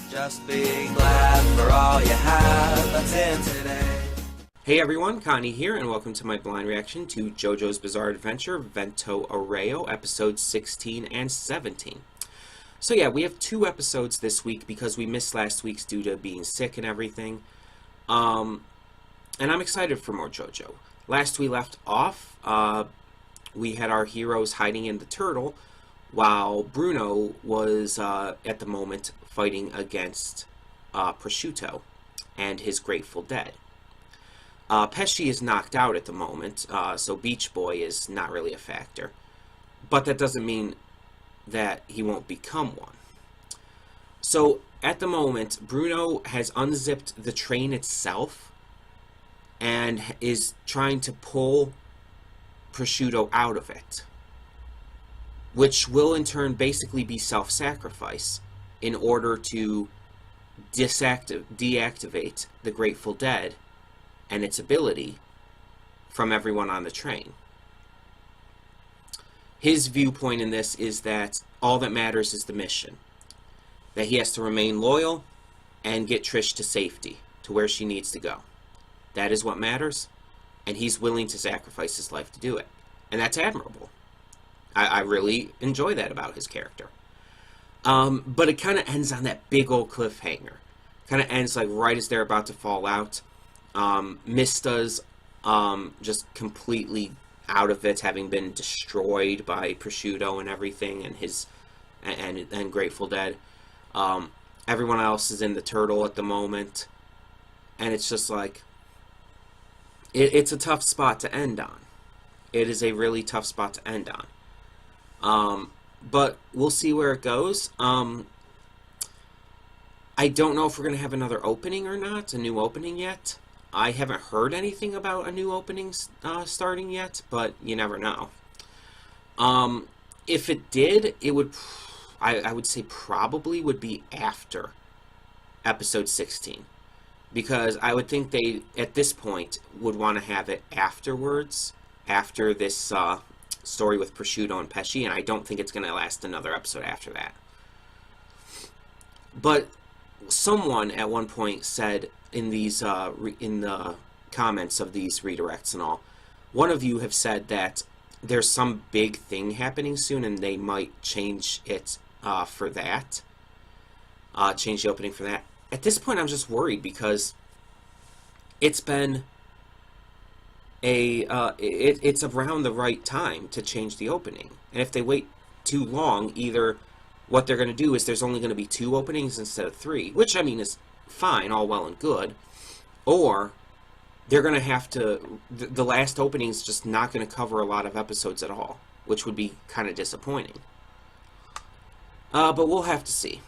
Just be glad for all you have that's in today. Hey everyone, Connie here, and welcome to my blind reaction to JoJo's Bizarre Adventure, Vento Aureo, episodes 16 and 17. So yeah, we have 2 episodes this week because we missed last week's due to being sick and everything. And I'm excited for more JoJo. Last we left off, we had our heroes hiding in the turtle, while Bruno was, at the moment, fighting against Prosciutto and his Grateful Dead. Pesci is knocked out at the moment, so Beach Boy is not really a factor. But that doesn't mean that he won't become one. So, at the moment, Bruno has unzipped the train itself and is trying to pull Prosciutto out of it, which will in turn basically be self-sacrifice in order to deactivate the Grateful Dead and its ability from everyone on the train. His viewpoint in this is that all that matters is the mission. That he has to remain loyal and get Trish to safety, to where she needs to go. That is what matters, and he's willing to sacrifice his life to do it. And that's admirable. I really enjoy that about his character. But it kind of ends on that big old cliffhanger. Kind of ends like right as they're about to fall out. Mista's just completely out of it, having been destroyed by Prosciutto and everything, and his and Grateful Dead. Everyone else is in the turtle at the moment, and it's just like it's a tough spot to end on. It is a really tough spot to end on. But we'll see where it goes. I don't know if we're going to have another opening or not, a new opening yet. I haven't heard anything about a new opening starting yet, but you never know. If it did, it would, I would say probably would be after episode 16. Because I would think they, at this point, would want to have it afterwards, after this story with Prosciutto and Pesci, and I don't think it's going to last another episode after that. But someone at one point said in these in the comments of these redirects and all, one of you have said that there's some big thing happening soon, and they might change it for that, change the opening for that. At this point, I'm just worried because it's been it's around the right time to change the opening. And if they wait too long, either what they're going to do is there's only going to be 2 openings instead of 3, which, I mean, is fine, all well and good, or they're going to have to, the last opening's just not going to cover a lot of episodes at all, which would be kind of disappointing. But we'll have to see.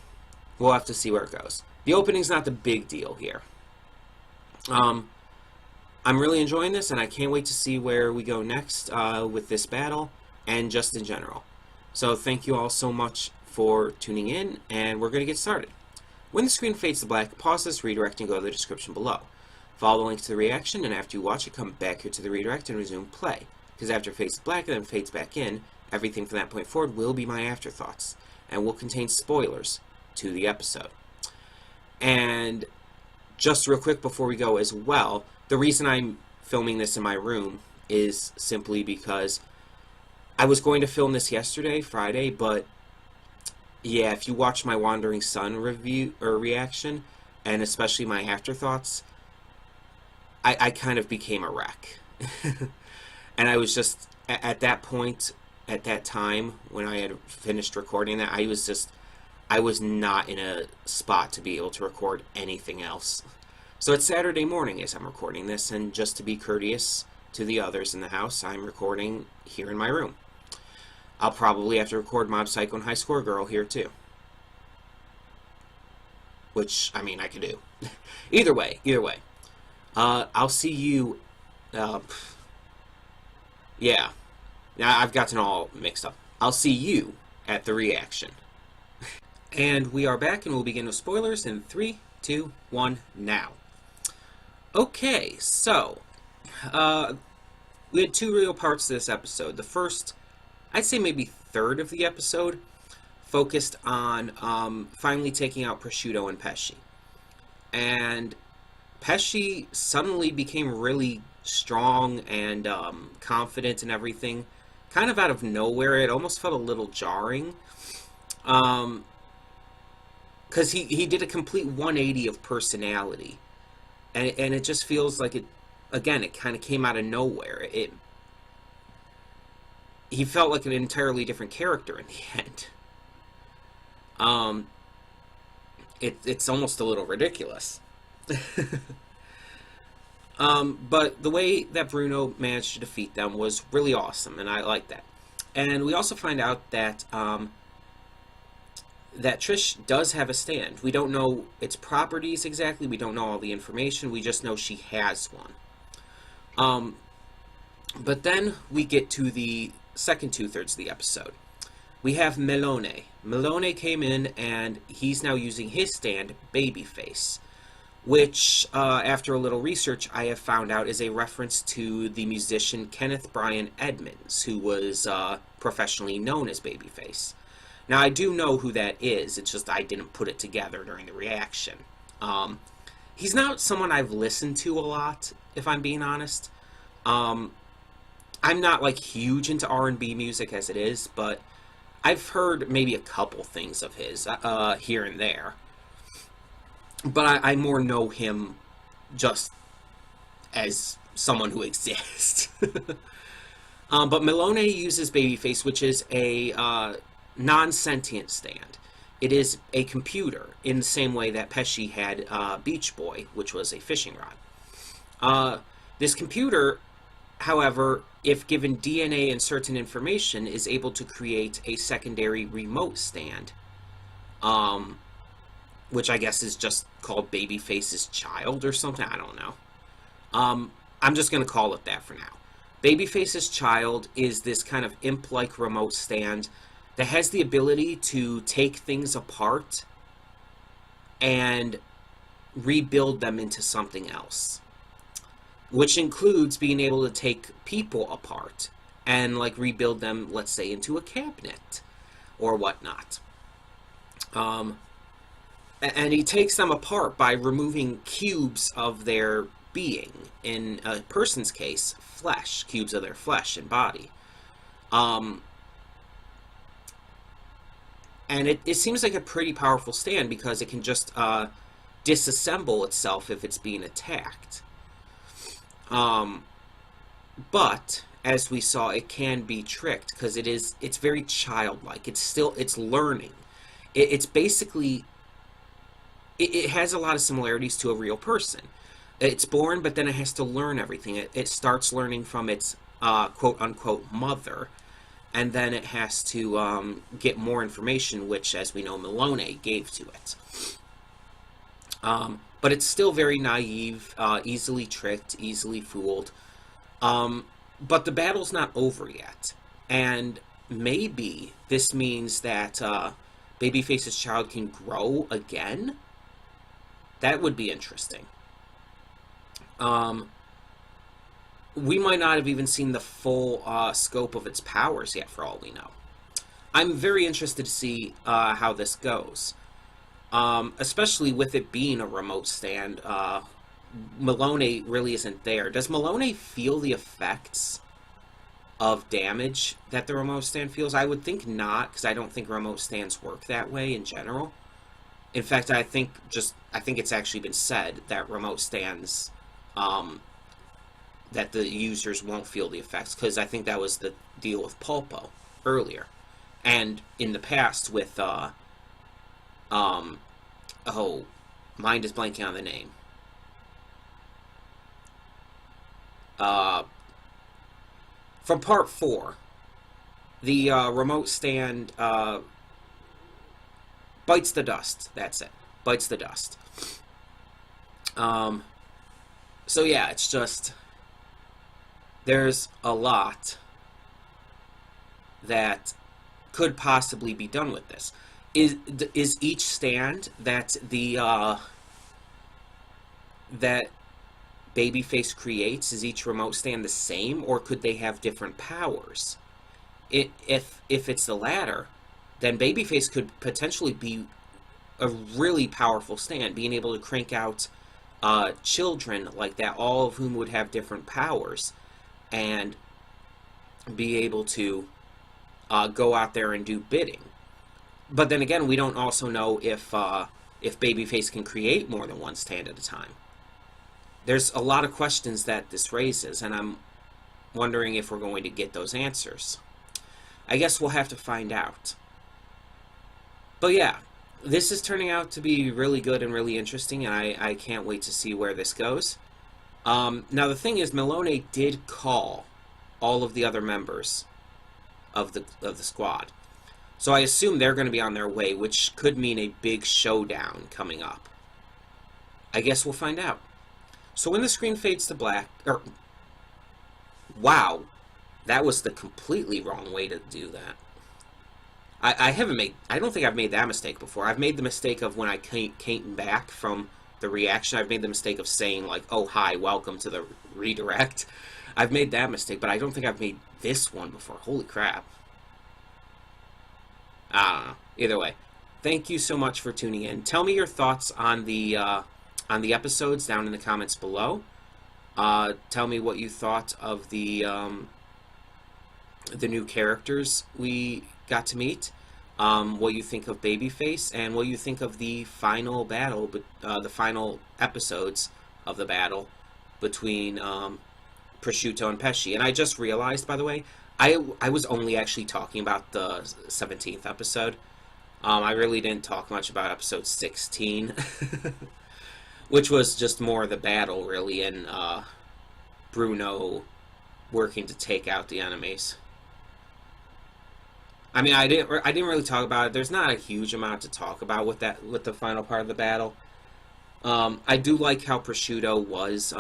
We'll have to see where it goes. The opening's not the big deal here. I'm really enjoying this, and I can't wait to see where we go next with this battle, and just in general. So thank you all so much for tuning in, and we're going to get started. When the screen fades to black, pause this redirect and go to the description below. Follow the link to the reaction, and after you watch it, come back here to the redirect and resume play. Because after it fades to black and then fades back in, everything from that point forward will be my afterthoughts, and will contain spoilers to the episode. And just real quick before we go as well, the reason I'm filming this in my room is simply because I was going to film this yesterday, Friday, but yeah, if you watch my Wandering Sun review or reaction, and especially my afterthoughts, I kind of became a wreck. And I was just, at that point, at that time, when I had finished recording that, I was not in a spot to be able to record anything else. So it's Saturday morning as I'm recording this, and just to be courteous to the others in the house, I'm recording here in my room. I'll probably have to record Mob Psycho and High Score Girl here too. Which, I mean, I could do. Either way. I'll see you, yeah. Now I've gotten all mixed up. I'll see you at the reaction. And we are back, and we'll begin with spoilers in 3, 2, 1, now. Okay, so, we had 2 real parts to this episode. The first, I'd say maybe third of the episode, focused on finally taking out Prosciutto and Pesci. And Pesci suddenly became really strong and confident and everything, kind of out of nowhere. It almost felt a little jarring. Because he did a complete 180 of personality. And it just feels like it kind of came out of nowhere. He felt like an entirely different character in the end. It's almost a little ridiculous. But the way that Bruno managed to defeat them was really awesome, and I like that. And we also find out that that Trish does have a stand. We don't know its properties exactly. We don't know all the information. We just know she has one. But then we get to the second two-thirds of the episode. We have Melone. Melone came in, and he's now using his stand, Babyface, which, after a little research, I have found out is a reference to the musician Kenneth Brian Edmonds, who was professionally known as Babyface. Now, I do know who that is, it's just I didn't put it together during the reaction. He's not someone I've listened to a lot, if I'm being honest. I'm not, like, huge into R&B music as it is, but I've heard maybe a couple things of his here and there. But I more know him just as someone who exists. But Melone uses Babyface, which is a non-sentient stand. It is a computer, in the same way that Pesci had Beach Boy, which was a fishing rod. This computer, however, if given DNA and certain information, is able to create a secondary remote stand, which I guess is just called Babyface's child or something. I don't know. I'm just going to call it that for now. Babyface's child is this kind of imp-like remote stand that has the ability to take things apart and rebuild them into something else, which includes being able to take people apart and, like, rebuild them, let's say, into a cabinet or whatnot. And he takes them apart by removing cubes of their being. In a person's case, flesh, cubes of their flesh and body. And it seems like a pretty powerful stand because it can just disassemble itself if it's being attacked. But as we saw, it can be tricked because it's very childlike. It's learning. It's basically, it has a lot of similarities to a real person. It's born, but then it has to learn everything. It starts learning from its quote-unquote mother, and then it has to get more information, which, as we know, Melone gave to it. But it's still very naive, easily tricked, easily fooled. But the battle's not over yet. And maybe this means that Babyface's child can grow again? That would be interesting. We might not have even seen the full scope of its powers yet, for all we know. I'm very interested to see how this goes. Especially with it being a remote stand. Melone really isn't there. Does Melone feel the effects of damage that the remote stand feels? I would think not, because I don't think remote stands work that way in general. In fact, I think it's actually been said that remote stands, that the users won't feel the effects, because I think that was the deal with Pulpo earlier. And in the past with, mind is blanking on the name. From part 4, the remote stand bites the dust. That's it. Bites the dust. So yeah, it's just, there's a lot that could possibly be done with this. Is each stand that that Babyface creates, is each remote stand the same, or could they have different powers? If it's the latter, then Babyface could potentially be a really powerful stand, being able to crank out children like that, all of whom would have different powers, and be able to go out there and do bidding. But then again, we don't also know if Babyface can create more than one stand at a time. There's a lot of questions that this raises, and I'm wondering if we're going to get those answers. I guess we'll have to find out. But yeah, this is turning out to be really good and really interesting, and I can't wait to see where this goes. Now the thing is, Melone did call all of the other members of the squad. So I assume they're going to be on their way, which could mean a big showdown coming up. I guess we'll find out. So when the screen fades to black, wow, that was the completely wrong way to do that. I don't think I've made that mistake before. I've made the mistake of when I came back from the reaction, I've made the mistake of saying like, oh hi, welcome to the redirect. I've made that mistake, but I don't think I've made this one before. Holy crap. I don't know. Either way, thank you so much for tuning in. Tell me your thoughts on the episodes down in the comments below. Tell me what you thought of the new characters we got to meet. What you think of Babyface, and what you think of the final battle, the final episodes of the battle between Prosciutto and Pesci. And I just realized, by the way, I was only actually talking about the 17th episode. I really didn't talk much about episode 16, which was just more the battle, really, and Bruno working to take out the enemies. I mean, I didn't really talk about it. There's not a huge amount to talk about with the final part of the battle. I do like how Prosciutto was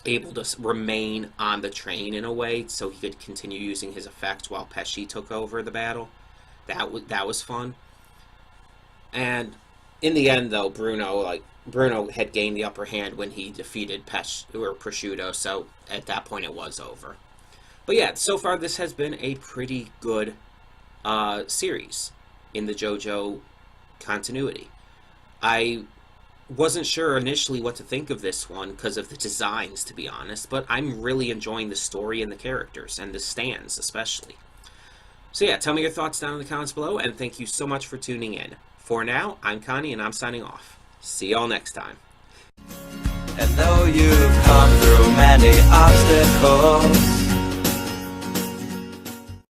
able to remain on the train in a way, so he could continue using his effects while Pesci took over the battle. That was fun. And in the end, though, Bruno had gained the upper hand when he defeated Prosciutto, so at that point it was over. But yeah, so far this has been a pretty good series in the JoJo continuity. I wasn't sure initially what to think of this one because of the designs, to be honest, but I'm really enjoying the story and the characters, and the stands especially. So yeah, tell me your thoughts down in the comments below, and thank you so much for tuning in. For now, I'm Connie, and I'm signing off. See y'all next time. And though you've come through many obstacles,